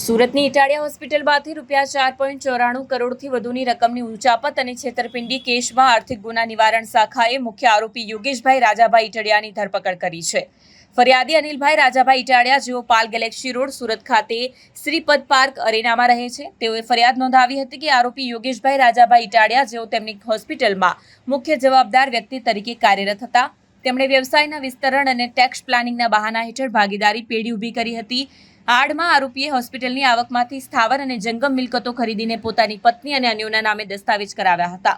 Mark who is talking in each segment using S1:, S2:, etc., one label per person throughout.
S1: સુરતની ઇટાલિયા હોસ્પિટલમાંથી ₹4.94 કરોડથી વધુની રકમની ઉચાપત અને છેતરપિંડી કેસમાં આર્થિક ગુના નિવારણ શાખાએ મુખ્ય આરોપી યોગેશભાઈ રાજાભાઈ ઇટાલિયાની ધરપકડ કરી છે. ફરિયાદી અનિલભાઈ રાજાભાઈ ઇટાલિયા, જેઓ પાલ ગેલેક્સી રોડ, સુરત ખાતે શ્રીપદ પાર્ક અરેનામાં રહે છે, તેઓએ ફરિયાદ નોંધાવી હતી કે આરોપી યોગેશભાઈ રાજાભાઈ ઇટાલિયા, જેઓ તેમની હોસ્પિટલમાં મુખ્ય જવાબદાર વ્યક્તિ તરીકે કાર્યરત હતા, તેમણે વ્યવસાયના વિસ્તરણ અને ટેક્સ પ્લાનિંગના બહાના હેઠળ ભાગીદારી પેઢી ઊભી કરી હતી. આડમાં આરોપીએ હોસ્પિટલની આવકમાંથી સ્થાવર અને જંગમ મિલકતો ખરીદીને પોતાની પત્ની અને અન્યોના નામે દસ્તાવેજ કરાવ્યા હતા.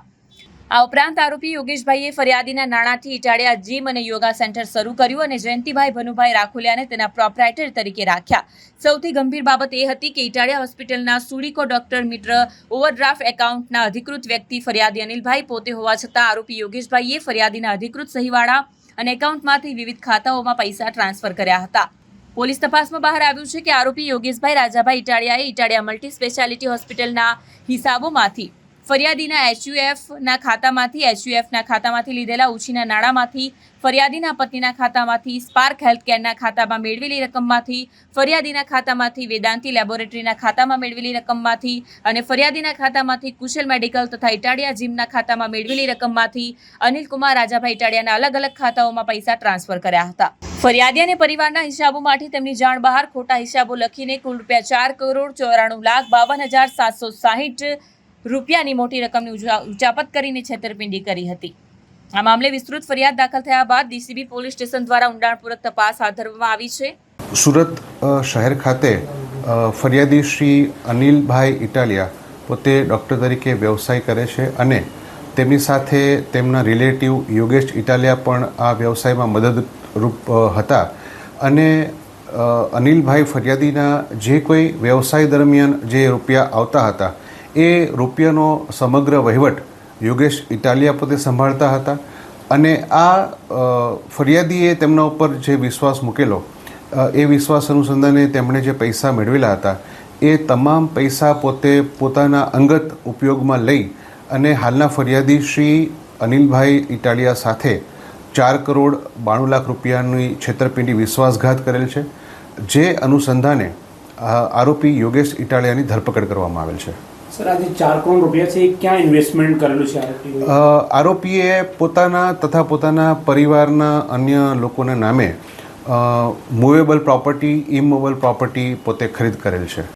S1: આ ઉપરાંત આરોપી યોગેશભાઈએ ફરિયાદીના નાણાંથી ઇટાલિયા જીમ અને યોગા સેન્ટર શરૂ કર્યું અને જયંતિભાઈ ભનુભાઈ રાખોલિયાને તેના પ્રોપ્રાઇટર તરીકે રાખ્યા. સૌથી ગંભીર બાબત એ હતી કે ઇટાલિયા હોસ્પિટલના સુડીકો ડોક્ટર મિત્ર ઓવરડ્રાફ્ટ એકાઉન્ટના અધિકૃત વ્યક્તિ ફરિયાદી અનિલભાઈ પોતે હોવા છતાં આરોપી યોગેશભાઈએ ફરિયાદીના અધિકૃત સહીવાળા અને એકાઉન્ટમાંથી વિવિધ ખાતાઓમાં પૈસા ટ્રાન્સફર કર્યા હતા. પોલીસ તપાસમાં બહાર આવ્યું છે કે આરોપી યોગેશભાઈ રાજાભાઈ ઇટાલિયાએ ઇટાલિયા મલ્ટી સ્પેશિયાલિટી હોસ્પિટલના હિસાબોમાંથી ફરિયાદીના એચયુએફના ખાતામાંથી લીધેલા ઉછીના નાણાંમાંથી, ફરિયાદીના પત્નીના ખાતામાંથી, સ્પાર્ક હેલ્થકેરના ખાતામાં મેળવેલી રકમમાંથી, ફરિયાદીના ખાતામાંથી, વેદાંતી લેબોરેટરીના ખાતામાં મેળવેલી રકમમાંથી અને ફરિયાદીના ખાતામાંથી કુશલ મેડિકલ તથા ઇટાલિયા જીમના ખાતામાં મેળવેલી રકમમાંથી અનિલકુમાર રાજાભાઈ ઇટાલિયાના અલગ અલગ ખાતાઓમાં પૈસા ટ્રાન્સફર કર્યા હતા. ફરિયાદી અને પરિવારના હિસાબોમાંથી તેમની જાણ બહાર ખોટા હિસાબો લખીને કુલ ₹4,94,52,760 રૂપિયાની મોટી રકમની ઉચાપત કરીને છેતરપિંડી કરી હતી. આ મામલે વિસ્તૃત ફરિયાદ દાખલ થયા બાદ ડીસીબી પોલીસ સ્ટેશન દ્વારા ઊંડાણપૂર્વક તપાસ હાથ ધરવામાં આવી છે.
S2: સુરત શહેર ખાતે ફરિયાદી શ્રી અનિલભાઈ ઇટાલિયા પોતે ડૉક્ટર તરીકે વ્યવસાય કરે છે અને તેમની સાથે તેમના રિલેટિવ યોગેશ ઇટાલિયા પણ આ વ્યવસાયમાં મદદરૂપ હતા અને અનિલભાઈ ફરિયાદીના જે કોઈ વ્યવસાય દરમિયાન જે રૂપિયા આવતા હતા એ રૂપિયાનો સમગ્ર વહીવટ યોગેશ ઇટાલિયા પોતે સંભાળતા હતા અને આ ફરિયાદીએ તેમના ઉપર જે વિશ્વાસ મૂકેલો એ વિશ્વાસ અનુસંધાને તેમણે જે પૈસા મેળવેલા હતા એ તમામ પૈસા પોતે પોતાના અંગત ઉપયોગમાં લઈ અને હાલના ફરિયાદી શ્રી અનિલભાઈ ઇટાલિયા સાથે ₹4,92,00,000 છેતરપિંડી વિશ્વાસઘાત કરેલ છે, જે અનુસંધાને આરોપી યોગેશ ઇટાલિયાની ધરપકડ કરવામાં આવેલ છે.
S3: સર, આજે ₹4 કરોડ છે, ક્યાં ઇન્વેસ્ટમેન્ટ કરેલું છે
S2: આરોપીએ પોતાના તથા પોતાના પરિવારના અન્ય લોકોના નામે મૂવેબલ પ્રોપર્ટી, ઇમૂવેબલ પ્રોપર્ટી પોતે ખરીદ કરેલ છે.